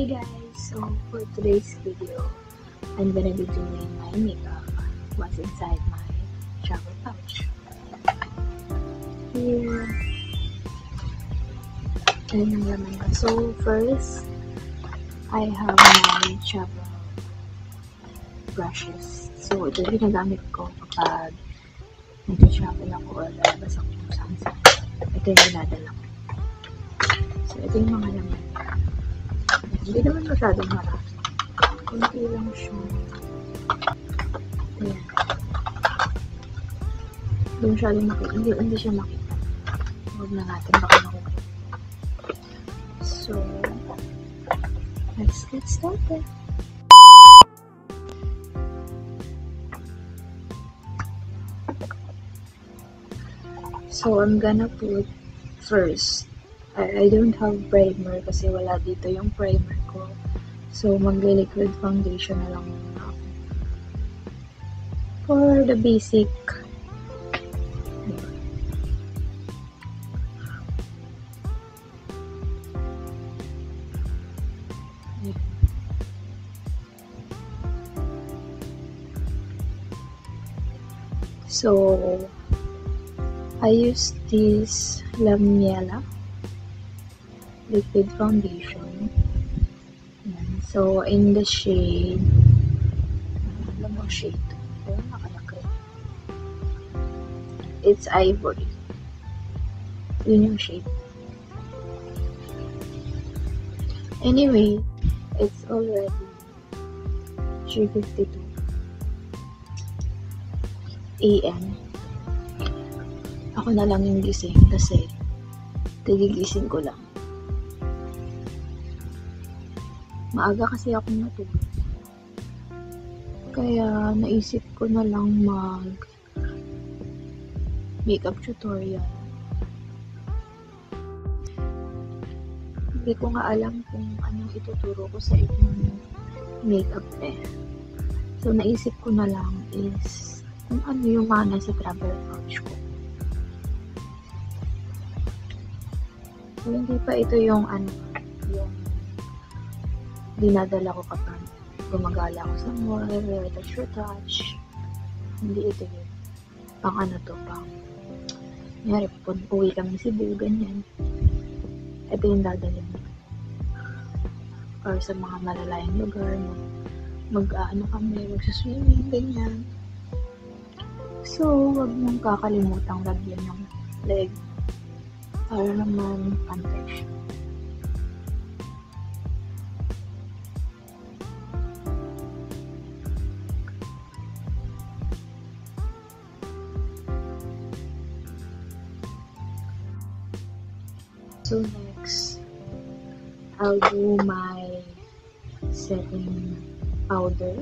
Hey guys, so for today's video, I'm gonna be doing my makeup. What's inside my travel pouch. Here, and yung laman ko. So first, I have my travel brushes. So ito yung ginagamit ko kapag nag-travel ako or lalabas ako kung saan. Ito yung ginadala ko. So ito yung mga laman. Hindi naman masyadong marami. Kunti lang siya. Ayan. Hindi masyadong makita. Hindi siya makita. Huwag na natin baka makita. So, let's get started. So, I'm gonna put first. I don't have primer kasi wala dito yung primer ko. So, mag-liquid foundation na lang muna ako. For the basic. So, I use this Lamiela liquid foundation. So, in the shade, alam mo shade? Ayun, nakalagay. It's Ivory. Yun yung shade. Anyway, it's already 3:52 AM. Ako na lang yung gising kasi kagigising ko lang. Maaga kasi ako natulog. Kaya naisip ko na lang mag makeup tutorial. Hindi ko nga alam kung anong ituturo ko sa inyong makeup eh. So naisip ko na lang is kung ano yung mga nasa travel pouch ko. So hindi pa ito yung yung dinadala ko kapag gumagala ako sa mall, touch. Hindi ito yun. Pang pang nangyari, uwi kami sa Cebu, ganyan. Ito yung dadalhin mo. Or sa mga malalayang lugar, kami, magsaswimming, ganyan. So, wag mong kakalimutang lagyan yung leg para naman pantay siya. So next, I'll do my setting powder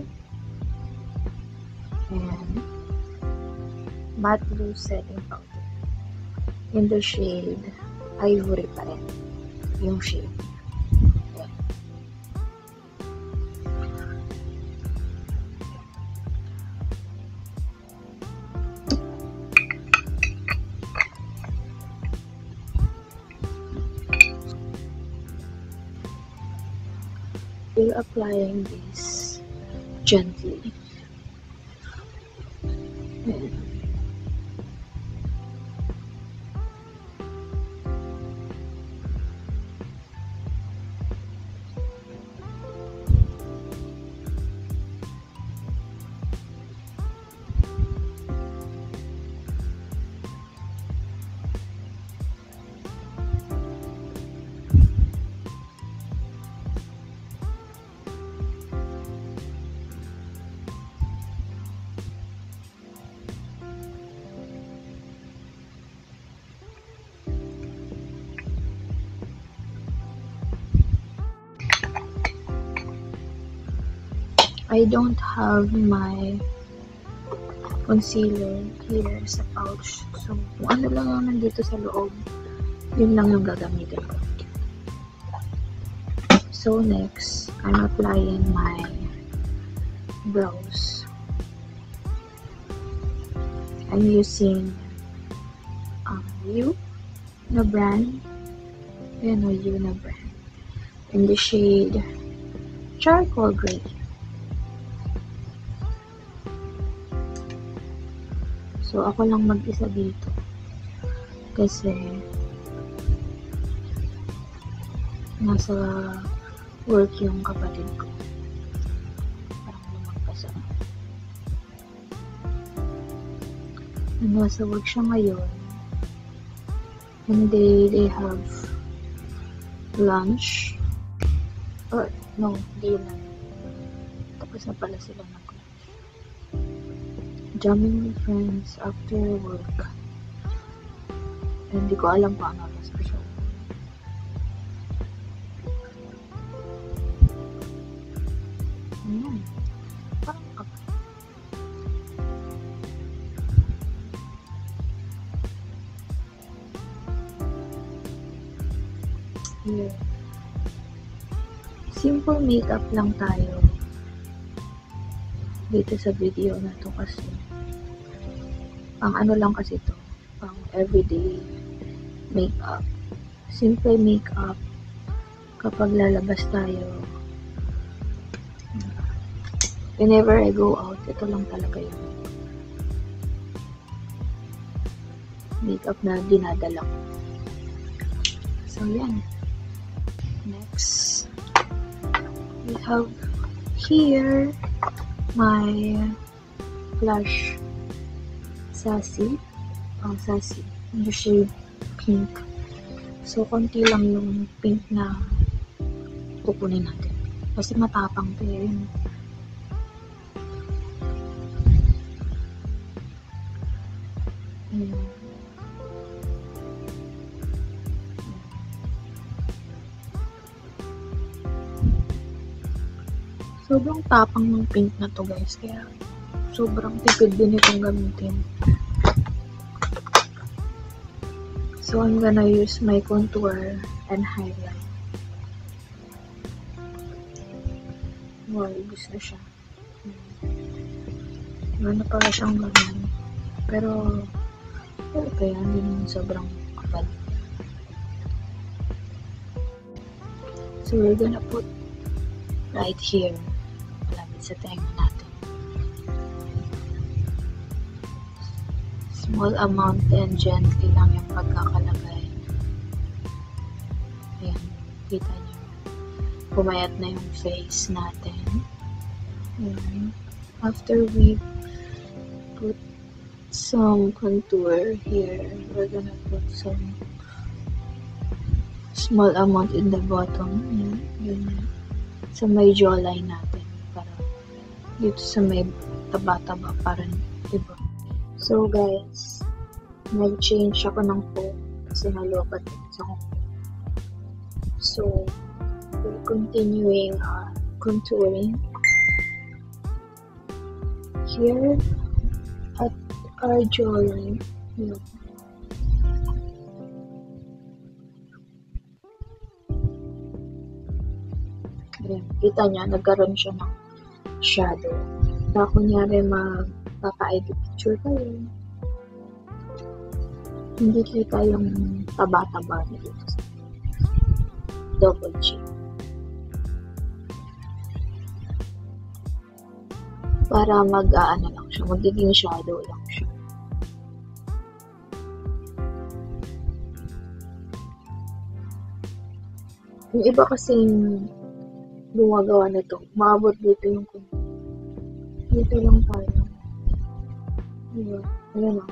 and matte blue setting powder in the shade Ivory pa rin yung shade. Okay. We're applying this gently. I don't have my concealer here sa pouch. So, kung ano lang yung nandito sa loob, yun lang yung gagamitin ko. So, next, I'm applying my brows. I'm using You na brand. Ayan o, You na brand. In the shade charcoal gray. So, ako lang mag-isa dito. Kasi, nasa work yung kapatid ko. Parang lumagpas ako. Nasa work siya ngayon. And they have lunch. Or, no, dinner. Tapos na pala sila nag-lunch. Jamming with friends after work. Hindi ko alam kung ano alas ko siya. Parang kape. Yeah. Simple makeup lang tayo dito sa video na to kasi pang ano lang kasi to, pang everyday makeup, simple makeup kapag lalabas tayo. Whenever I go out, ito lang talaga yung makeup na dinadala ko. So yan, next we have here my blush Sassy. Sassy. Yung shade pink. So, konti lang yung pink na kukunin natin. Kasi matapang to yun. Sobrang tapang ng pink na to guys. Kaya, sobrang tipid din itong gamitin. So, I'm gonna use my contour and highlight. Wow, ubus na siya. Gano'n pala siyang gano'n. Pero, kaya hindi naman sobrang kapal. So, we're gonna put right here. Malapit sa tenga natin. Small amount and gently lang yung pagkakalagay. Ayan, kita nyo. Pumayat na yung face natin. Ayan. After we put some contour here, we're gonna put some small amount in the bottom. Ayan, ganyan. Sa may jawline natin. Para dito sa may taba-taba parang iba. So guys, nag-change ako ng phone kasi nalobat sa home. So, we're continuing contouring here at our jawline. Ayan, kita niya, nagkaroon siya ng shadow. Na kunyari magpapa-edit picture kayo, hindi kita yung taba-taba na dito sa double chin. Para mag-ano lang siya, magiging shadow lang siya. Yung iba kasing gumagawa na to, maabot dito yung dito lang tayo. Diba? Ayan o.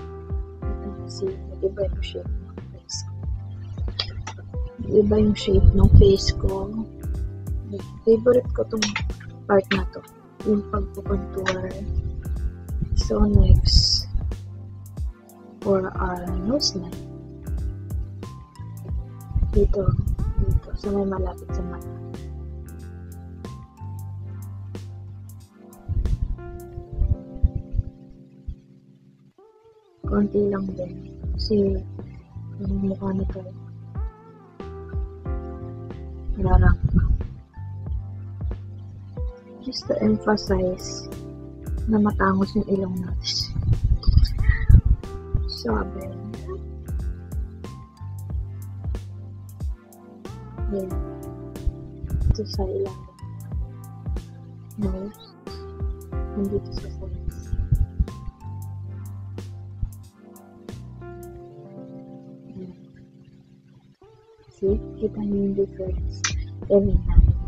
Kasi iba yung shape ng face ko. Iba yung shape ng face ko. Favorite ko tong part na to. Yung pagpupuntuar. So next, for our nose line. Dito. So may malapit sa mata. Konti lang din. Kasi, yung mukha nito, narang. Just to emphasize na matangos yung ilong natin. Sabi. Yan. Ito sa ilalim. nose, nandito sa sides. Ayan. See? Kita niyo yung difference. Every natin.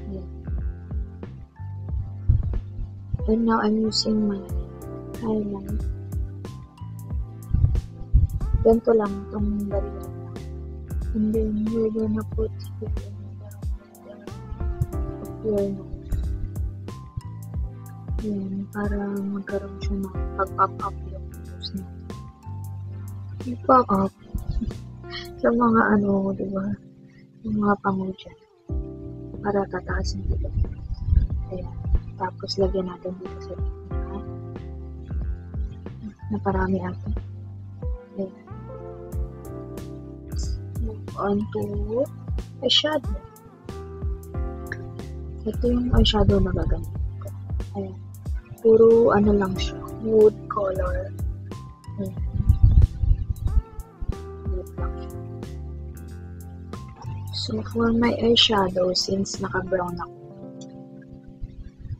Ayan. And now I'm using my highlight. Ganito lang itong barilan. And then we're gonna put here of your nose. Yan, para magkaroon siya ng pag-pop up yung nose natin. Pop up. Sa mga diba? Yung mga pango dyan. Para tataas yung dito. Ayan. Tapos lagyan natin dito sa gitna. Na parami ata. Ayan. Move on to eyeshadow. Ito yung eyeshadow na gagamit ko. Ayan. Puro lang siya. Nude color. Ayan. Nude lang siya. So, for my eyeshadow, since naka-brown ako,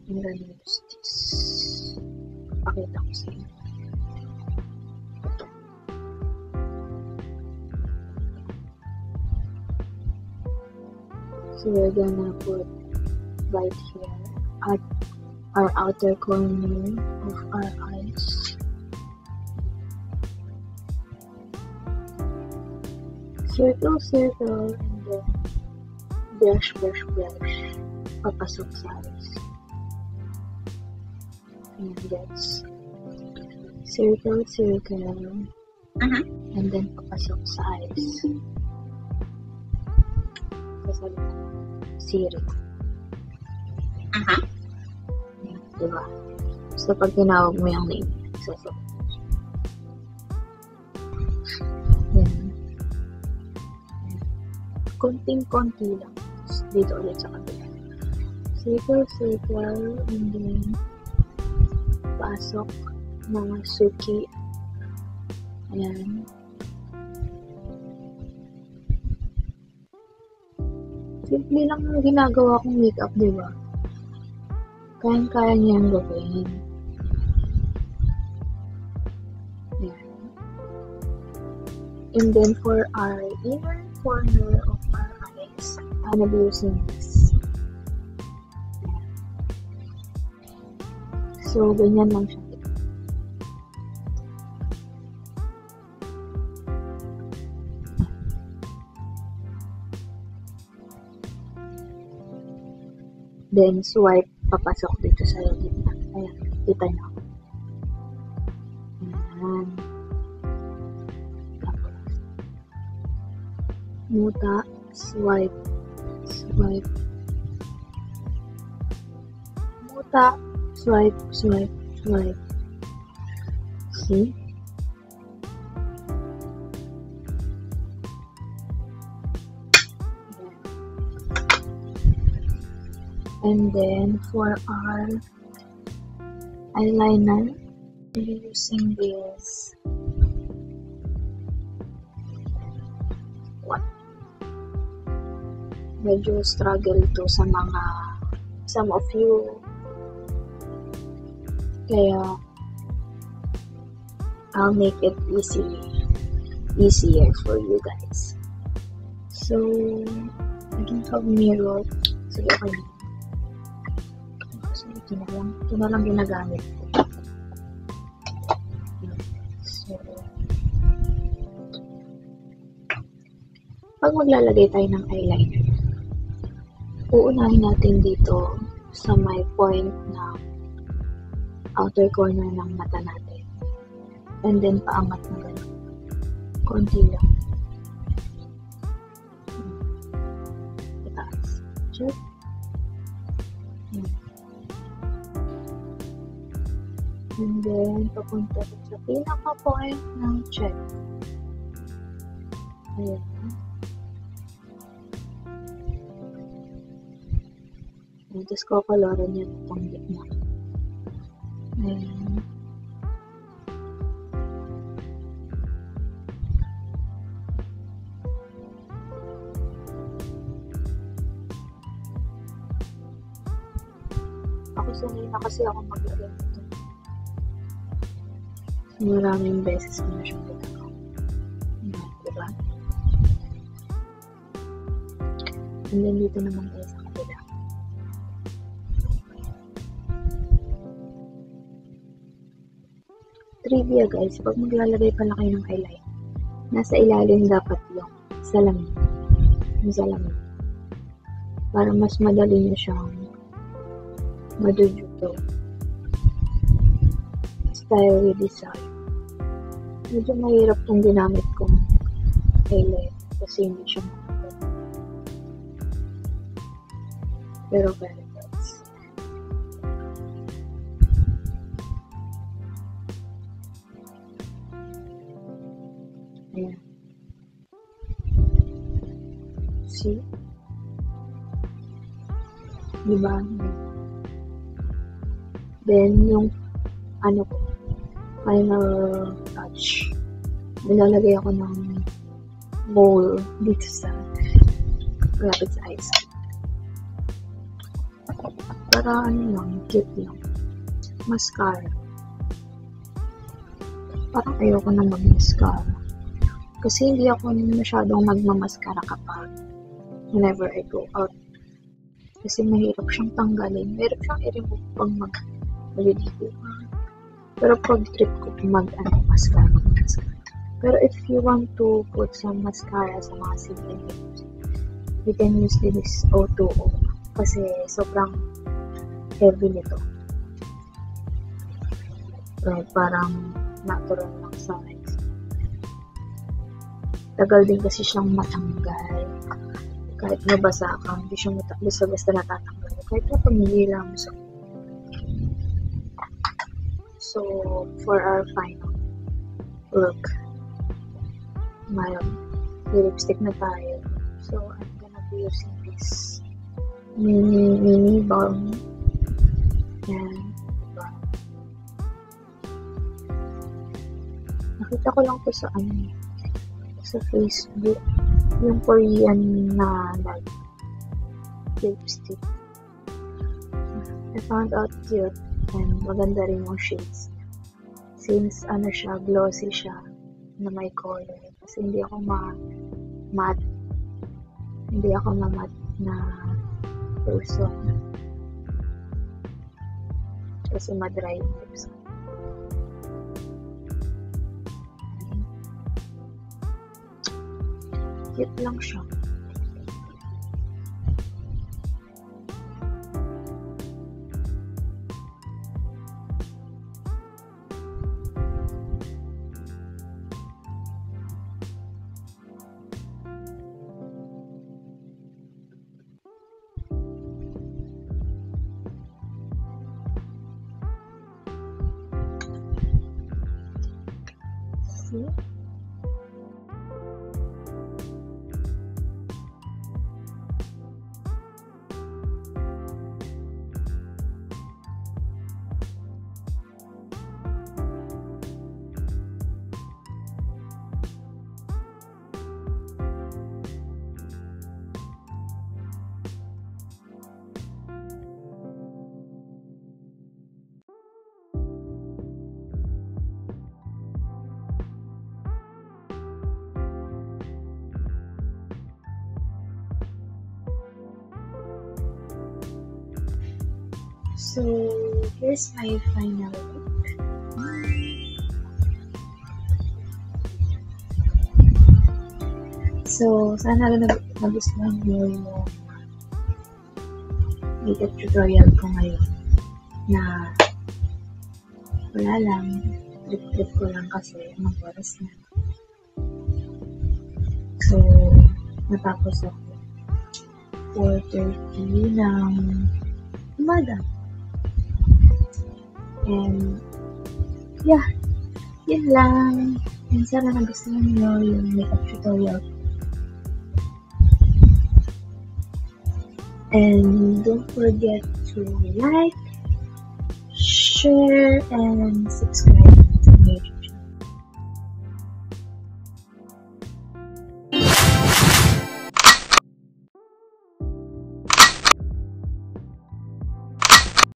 I'm gonna use this. Pakita ko sa inyo. So, we're gonna put right here at our outer corner of our eyes. Circle, circle, and then brush, brush, brush. Papasok sa eyes. And guys. Circle, circle. And then papasok sa eyes. Sasabihin. Siri. Diba? So, pag tinawag mo yung name, sasabihin. Yan. Konting-konti lang. Dito ulit sa kabila. Circle, circle, and then pasok mga suki. Ayan. Simple lang yung ginagawa kong makeup, diba? Kayang-kaya niyang gawin. Ayan. And then for our inner corner of our eyes, I'm gonna be using this. Ayan. So, ganyan lang siya. Then, swipe, papasok dito sa gitna. Ayan, kita nyo. Ayan. Tapos, muta, swipe, swipe. Muta, swipe, swipe, swipe. See? And then for our eyeliner, we're using this medyo struggle to sa mga some of you, kaya I'll make it easier for you guys. So I don't have mirror, so okay. So, ito na lang ginagamit ko. So, pag maglalagay tayo ng eyeliner, uunahin natin dito sa may point na outer corner ng mata natin. And then, paangat na gano'n. Konti lang. Itaas. Check. And then, papunta sa pinaka-point ng check. Ayan. And tapos kokoloran niya itong gitna. Ayan. Ako sanay na kasi ako maglagay nito. Maraming beses ko na siyang ginagawa. Diba? And then dito naman tayo sa kabila. Trivia guys, pag maglalagay pala kayo ng highlight, nasa ilalim dapat yung salamin. Yung salamin. Para mas madali nyo siyang maduduto. Style design. Medyo mahirap itong ginamit kong highlight kasi hindi siya makapag. Pero very nice. Ayan. See? Diba? Then, yung final touch. Nilalagay ako ng mole dito sa rabbit's eyes. Para cute lang. Mascara. Parang ayoko na mag-mascara. Kasi hindi ako masyadong magmamaskara kapag whenever I go out. Kasi mahirap siyang tanggalin. Mahirap siyang i-remove pag mag-ligo. Pero pag trip ko, mascara. Pero if you want to put some mascara sa mga simple lips, you can use this O2O. Kasi sobrang heavy nito. So, parang natural lang sa eyes. Tagal din kasi siyang matanggal. Kahit nabasa ka, hindi siya basta natatanggal. Kahit na pamilila mo sa So, for our final look, may lipstick na tayo. So, I'm gonna be using this mini balm. Yan. Diba? Nakita ko lang po sa sa Facebook, yung Korean na lipstick. I found out cute and maganda rin yung shades. Since siya, glossy siya na may color. Kasi hindi ako matte na person. Kasi ma-dry yung lips. Cute lang siya. See? So, here's my final look. So, sana nagustuhan nyo yung makeup tutorial ko ngayon na wala lang, trip ko lang kasi anong oras na. So, natapos ako 4:30 ng umaga. And, yeah, yun lang. And sana nagustuhan nyo yung makeup tutorial. And don't forget to like, share, and subscribe.